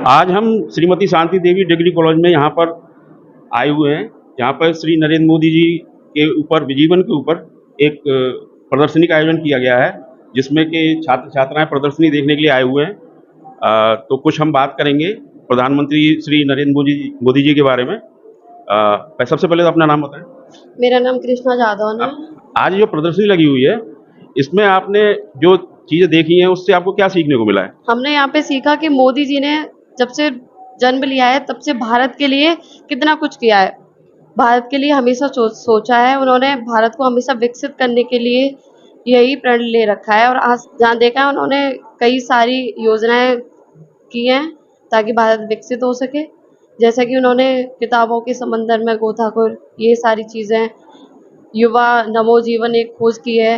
आज हम Shrimati Shanti Devi degree college में यहाँ पर आए हुए हैं, जहाँ पर श्री नरेंद्र मोदी जी के ऊपर, जीवन के ऊपर एक प्रदर्शनी का आयोजन किया गया है, जिसमें कि छात्र छात्राएं प्रदर्शनी देखने के लिए आए हुए हैं। तो कुछ हम बात करेंगे प्रधानमंत्री श्री नरेंद्र मोदी जी के बारे में। सबसे पहले तो अपना नाम बताएं। मेरा नाम कृष्णा जादव है। आज जो प्रदर्शनी लगी हुई है, इसमें आपने जो चीजें देखी हैं, उससे आपको क्या सीखने को मिला है? हमने यहाँ पे सीखा कि मोदी जी ने जब से जन्म लिया है तब से भारत के लिए कितना कुछ किया है। भारत के लिए हमेशा सोचा है उन्होंने। भारत को हमेशा विकसित करने के लिए यही प्रण ले रखा है, और आज जहाँ देखा है उन्होंने कई सारी योजनाएं की हैं ताकि भारत विकसित हो सके। जैसा कि उन्होंने किताबों के समंदर में गोताखोर, ये सारी चीज़ें, युवा नमो जीवन एक खोज की है,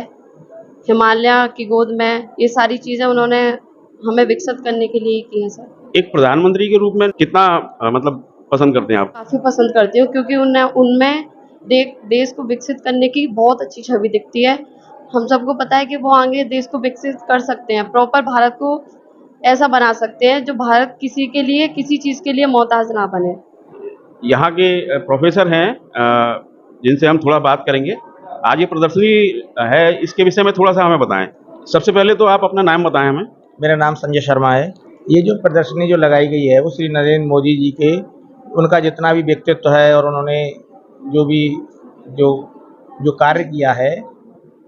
हिमालय की गोद में, ये सारी चीज़ें उन्होंने हमें विकसित करने के लिए ही की हैं सर। एक प्रधानमंत्री के रूप में कितना मतलब पसंद करते हैं आप? काफ़ी पसंद करती हूँ, क्योंकि उनमें देश को विकसित करने की बहुत अच्छी छवि दिखती है। हम सबको पता है कि वो आगे देश को विकसित कर सकते हैं, प्रॉपर भारत को ऐसा बना सकते हैं जो भारत किसी के लिए, किसी चीज़ के लिए मोहताज ना बने। यहाँ के प्रोफेसर हैं जिनसे हम थोड़ा बात करेंगे। आज ये प्रदर्शनी है, इसके विषय में थोड़ा सा हमें बताएं। सबसे पहले तो आप अपना नाम बताएं हमें। मेरा नाम संजय शर्मा है। ये जो प्रदर्शनी जो लगाई गई है वो श्री नरेंद्र मोदी जी के, उनका जितना भी व्यक्तित्व है और उन्होंने जो भी जो कार्य किया है,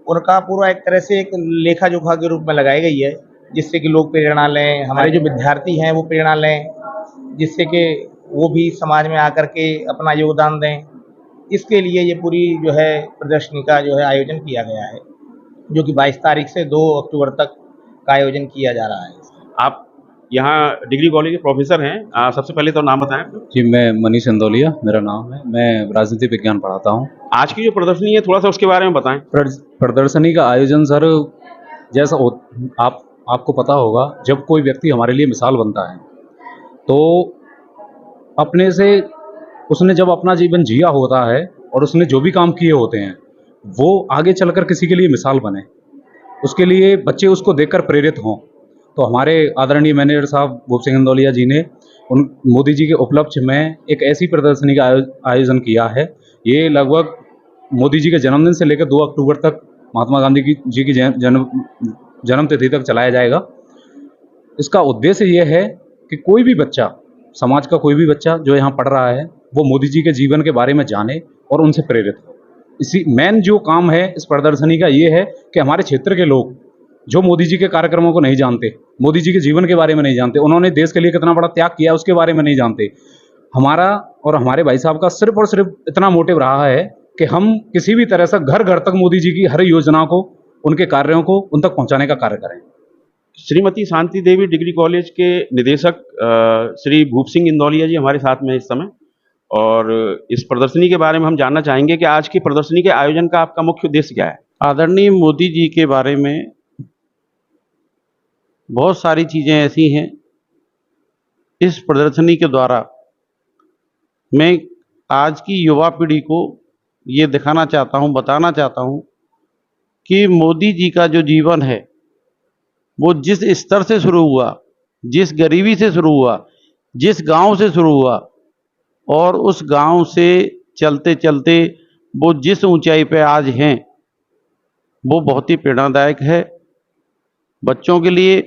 उनका पूरा एक तरह से एक लेखा जोखा के रूप में लगाई गई है, जिससे कि लोग प्रेरणा लें, हमारे जो विद्यार्थी हैं वो प्रेरणा लें, जिससे कि वो भी समाज में आकर के अपना योगदान दें। इसके लिए ये पूरी जो है प्रदर्शनी का जो है आयोजन किया गया है, जो कि 22 तारीख से 2 अक्टूबर तक का आयोजन किया जा रहा है। आप यहाँ डिग्री कॉलेज के प्रोफेसर हैं। सबसे पहले तो नाम बताएं। जी, मैं मनीष इंदौलिया मेरा नाम है। मैं राजनीति विज्ञान पढ़ाता हूँ। आज की जो प्रदर्शनी है, थोड़ा सा उसके बारे में बताएं। प्रदर्शनी का आयोजन सर, जैसा आपको पता होगा, जब कोई व्यक्ति हमारे लिए मिसाल बनता है तो अपने से उसने जब अपना जीवन जिया होता है और उसने जो भी काम किए होते हैं वो आगे चलकर किसी के लिए मिसाल बने, उसके लिए बच्चे उसको देखकर प्रेरित हों। तो हमारे आदरणीय मैनेजर साहब भूप सिंह इंदौलिया जी ने उन मोदी जी के उपलक्ष्य में एक ऐसी प्रदर्शनी का आयोजन किया है। ये लगभग मोदी जी के जन्मदिन से लेकर 2 अक्टूबर तक महात्मा गांधी जी की जन्म तिथि तक चलाया जाएगा। इसका उद्देश्य ये है कि कोई भी बच्चा, समाज का कोई भी बच्चा जो यहाँ पढ़ रहा है, वो मोदी जी के जीवन के बारे में जाने और उनसे प्रेरित हो। इसी मेन जो काम है इस प्रदर्शनी का ये है कि हमारे क्षेत्र के लोग जो मोदी जी के कार्यक्रमों को नहीं जानते, मोदी जी के जीवन के बारे में नहीं जानते, उन्होंने देश के लिए कितना बड़ा त्याग किया उसके बारे में नहीं जानते, हमारा और हमारे भाई साहब का सिर्फ और सिर्फ इतना मोटिव रहा है कि हम किसी भी तरह से घर घर तक मोदी जी की हर योजना को, उनके कार्यों को उन तक पहुँचाने का कार्य करें। श्रीमती शांति देवी डिग्री कॉलेज के निदेशक श्री भूप सिंह इंदौलिया जी हमारे साथ में इस समय, और इस प्रदर्शनी के बारे में हम जानना चाहेंगे कि आज की प्रदर्शनी के आयोजन का आपका मुख्य उद्देश्य क्या है? आदरणीय मोदी जी के बारे में बहुत सारी चीज़ें ऐसी हैं इस प्रदर्शनी के द्वारा मैं आज की युवा पीढ़ी को ये दिखाना चाहता हूँ, बताना चाहता हूँ कि मोदी जी का जो जीवन है वो जिस स्तर से शुरू हुआ, जिस गरीबी से शुरू हुआ, जिस गांव से शुरू हुआ, और उस गांव से चलते चलते वो जिस ऊंचाई पे आज हैं, वो बहुत ही प्रेरणादायक है बच्चों के लिए,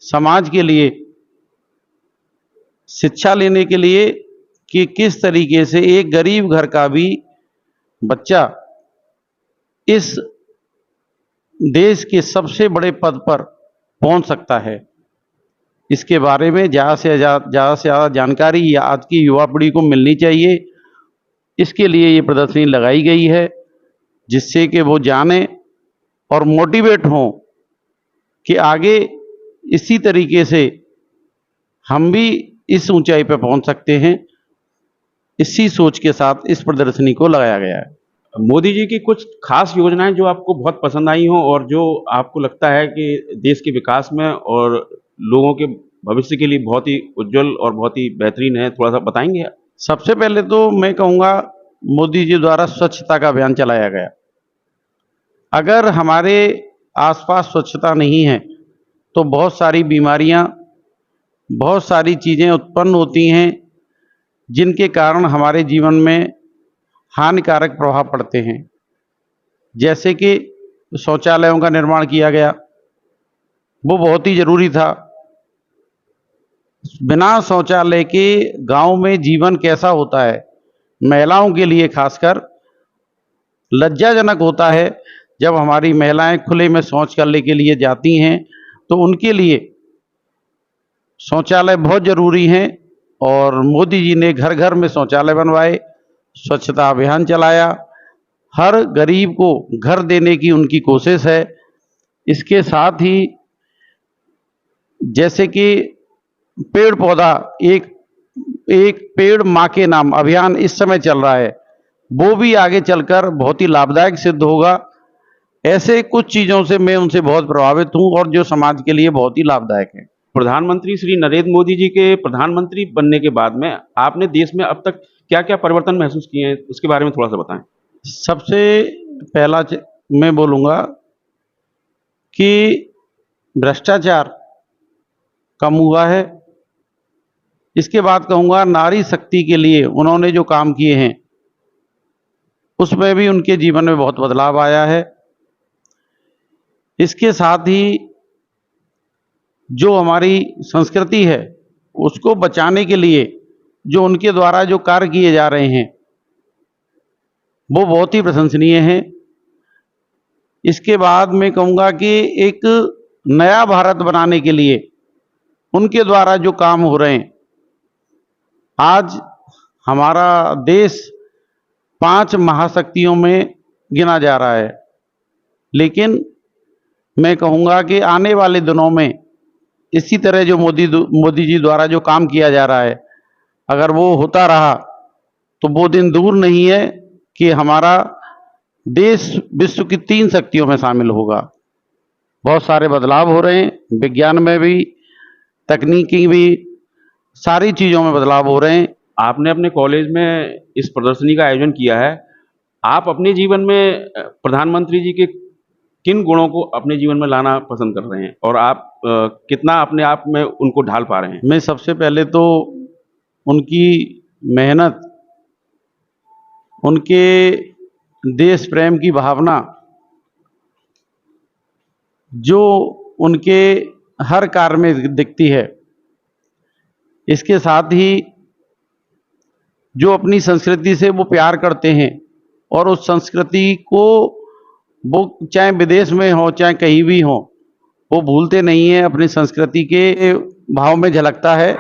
समाज के लिए, शिक्षा लेने के लिए, कि किस तरीके से एक गरीब घर का भी बच्चा इस देश के सबसे बड़े पद पर पहुंच सकता है। इसके बारे में ज़्यादा से ज़्यादा जानकारी आज की युवा पीढ़ी को मिलनी चाहिए। इसके लिए ये प्रदर्शनी लगाई गई है, जिससे कि वो जाने और मोटिवेट हों कि आगे इसी तरीके से हम भी इस ऊंचाई पर पहुंच सकते हैं। इसी सोच के साथ इस प्रदर्शनी को लगाया गया है। मोदी जी की कुछ खास योजनाएं जो आपको बहुत पसंद आई हो और जो आपको लगता है कि देश के विकास में और लोगों के भविष्य के लिए बहुत ही उज्जवल और बहुत ही बेहतरीन है, थोड़ा सा बताएंगे? सबसे पहले तो मैं कहूँगा मोदी जी द्वारा स्वच्छता का अभियान चलाया गया। अगर हमारे आसपास स्वच्छता नहीं है तो बहुत सारी बीमारियां बहुत सारी चीज़ें उत्पन्न होती हैं जिनके कारण हमारे जीवन में हानिकारक प्रभाव पड़ते हैं। जैसे कि शौचालयों का निर्माण किया गया, वो बहुत ही ज़रूरी था। बिना शौचालय के गांव में जीवन कैसा होता है, महिलाओं के लिए खासकर लज्जाजनक होता है। जब हमारी महिलाएं खुले में शौच करने के लिए जाती हैं तो उनके लिए शौचालय बहुत ज़रूरी हैं। और मोदी जी ने घर घर में शौचालय बनवाए, स्वच्छता अभियान चलाया, हर गरीब को घर देने की उनकी कोशिश है। इसके साथ ही जैसे कि पेड़ पौधा एक पेड़ माँ के नाम अभियान इस समय चल रहा है, वो भी आगे चलकर बहुत ही लाभदायक सिद्ध होगा। ऐसे कुछ चीज़ों से मैं उनसे बहुत प्रभावित हूँ और जो समाज के लिए बहुत ही लाभदायक है। प्रधानमंत्री श्री नरेंद्र मोदी जी के प्रधानमंत्री बनने के बाद में आपने देश में अब तक क्या क्या परिवर्तन महसूस किए हैं, उसके बारे में थोड़ा सा बताएं। सबसे पहला मैं बोलूँगा कि भ्रष्टाचार कम हुआ है। इसके बाद कहूँगा नारी शक्ति के लिए उन्होंने जो काम किए हैं उसमें भी उनके जीवन में बहुत बदलाव आया है। इसके साथ ही जो हमारी संस्कृति है उसको बचाने के लिए जो उनके द्वारा जो कार्य किए जा रहे हैं वो बहुत ही प्रशंसनीय हैं। इसके बाद मैं कहूँगा कि एक नया भारत बनाने के लिए उनके द्वारा जो काम हो रहे हैं, आज हमारा देश 5 महाशक्तियों में गिना जा रहा है, लेकिन मैं कहूँगा कि आने वाले दिनों में इसी तरह जो मोदी जी द्वारा जो काम किया जा रहा है, अगर वो होता रहा तो वो दिन दूर नहीं है कि हमारा देश विश्व की 3 शक्तियों में शामिल होगा। बहुत सारे बदलाव हो रहे हैं, विज्ञान में भी, तकनीकी भी, सारी चीज़ों में बदलाव हो रहे हैं। आपने अपने कॉलेज में इस प्रदर्शनी का आयोजन किया है। आप अपने जीवन में प्रधानमंत्री जी के किन गुणों को अपने जीवन में लाना पसंद कर रहे हैं और आप कितना अपने आप में उनको ढाल पा रहे हैं? मैं सबसे पहले तो उनकी मेहनत, उनके देश प्रेम की भावना, जो उनके हर कार्य में दिखती है, इसके साथ ही जो अपनी संस्कृति से वो प्यार करते हैं और उस संस्कृति को वो चाहे विदेश में हो चाहे कहीं भी हो वो भूलते नहीं हैं, अपनी संस्कृति के भाव में झलकता है।